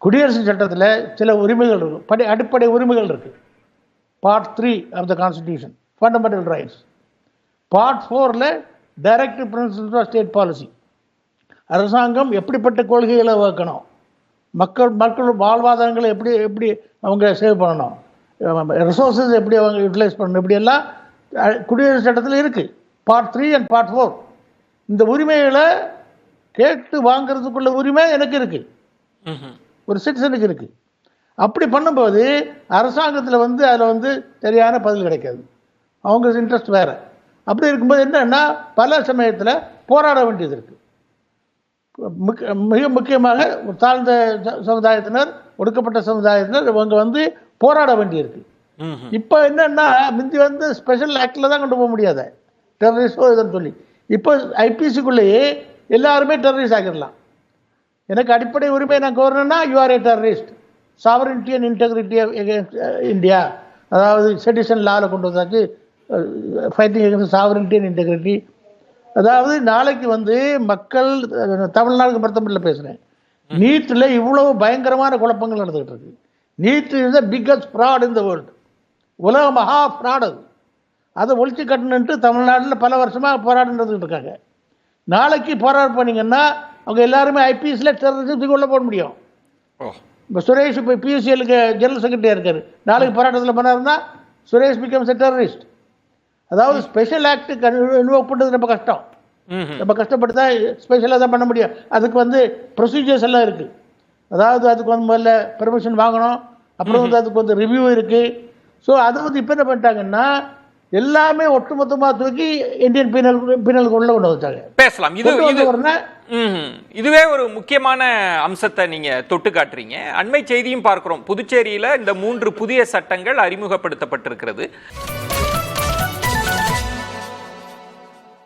குடியரசு சட்டத்தில் சில உரிமைகள் இருக்கு, அடிப்படை உரிமைகள் இருக்கு. Part 3 of the constitution fundamental rights. Part 4ல directive principles of state policy, அரசாங்கம் எப்படிப்பட்ட கொள்கைகளை வகுக்கணும், மக்கள் வாழ்வாதாரங்களை எப்படி எப்படி அவங்க சேவ் பண்ணணும், ரிசோர்ஸஸ் எப்படி அவங்க யூட்டிலைஸ் பண்ணணும், இப்படியெல்லாம் குடியரசு சட்டத்தில் இருக்குது. Part 3 and part 4. இந்த உரிமைகளை கேட்டு வாங்கிறதுக்குள்ள உரிமை எனக்கு இருக்குது, ஒரு சிட்டிசனுக்கு இருக்குது. அப்படி பண்ணும்போது அரசாங்கத்தில் அதில் சரியான பதில் கிடைக்காது, அவங்க இன்ட்ரெஸ்ட் வேறு. அப்படி இருக்கும்போது என்னன்னா பல சமயத்தில் போராட வேண்டியது இருக்குது. மிக முக்கியமாக தாழ்ந்த சமுதாயத்தினர், ஒடுக்கப்பட்ட சமுதாயத்தினர் இவங்க போராட வேண்டியிருக்கு. இப்போ என்னன்னா முந்தி ஸ்பெஷல் ஆக்டில் தான் கொண்டு போக முடியாத டெரரிஸ்டோ இதுன்னு சொல்லி, இப்போ ஐபிசிக்குள்ளேயே எல்லாருமே டெரரிஸ்ட் ஆகிடலாம். எனக்கு அடிப்படை உரிமை நான் கோரணும்னா you are a terrorist. Sovereignty and integrity against India, அதாவது செடிஷன் லாவில் கொண்டு வந்தாச்சு, fighting against sovereignty and integrity. அதாவது நாளைக்கு மக்கள், தமிழ்நாடுக்கு பொறுத்தமட்டில் பேசுகிறேன், நீட்டில் இவ்வளவு பயங்கரமான குழப்பங்கள் நடந்துகிட்டு இருக்கு. Need is the biggest fraud in the world, உலக மகா ஃப்ராட். அதை ஒழிச்சு கட்டணுன்ட்டு தமிழ்நாட்டில் பல வருஷமாக போராட்டம் நடந்துகிட்டு இருக்காங்க. நாளைக்கு போராட்டம் பண்ணிங்கன்னா அவங்க எல்லாருமே ஐபிஎஸ்ல டெரரிஸ்ட்டுக்கு உள்ள போட முடியும். இப்போ சுரேஷ் இப்போ பிஎஸ்சிஎலுக்கு ஜெனரல் செக்ரட்டரியாக இருக்காரு, நாளைக்கு போராட்டத்தில் பண்ணாருன்னா சுரேஷ் பிகம்ஸ் எ டெரரிஸ்ட். அதாவது ஸ்பெஷல் ஆக்ட் இன்வோக் பண்ணுறது ரொம்ப கஷ்டம், ரொம்ப கஷ்டப்பட்டு தான் ஸ்பெஷலாக தான் பண்ண முடியும். அதுக்கு ப்ரொசீஜர்ஸ் எல்லாம் இருக்குது. அதாவது அதுக்கு முதல்ல பெர்மிஷன் வாங்கணும், அப்புறம் அதுக்கு ரிவ்யூ இருக்குது. ஸோ அதை இப்போ என்ன பண்ணிட்டாங்கன்னா எல்லாமே ஒட்டுமொத்தமாக தூக்கி இந்தியன் பீனலுக்கு உள்ள கொண்டு வந்துட்டாங்க. பேசலாம். இதுவே ஒரு முக்கியமான அம்சத்தை நீங்க தொட்டு காட்டுறீங்க. அண்மை செய்தியும் பார்க்கிறோம், புதுச்சேரியில இந்த 3 புதிய சட்டங்கள் அறிமுகப்படுத்தப்பட்டிருக்கிறது.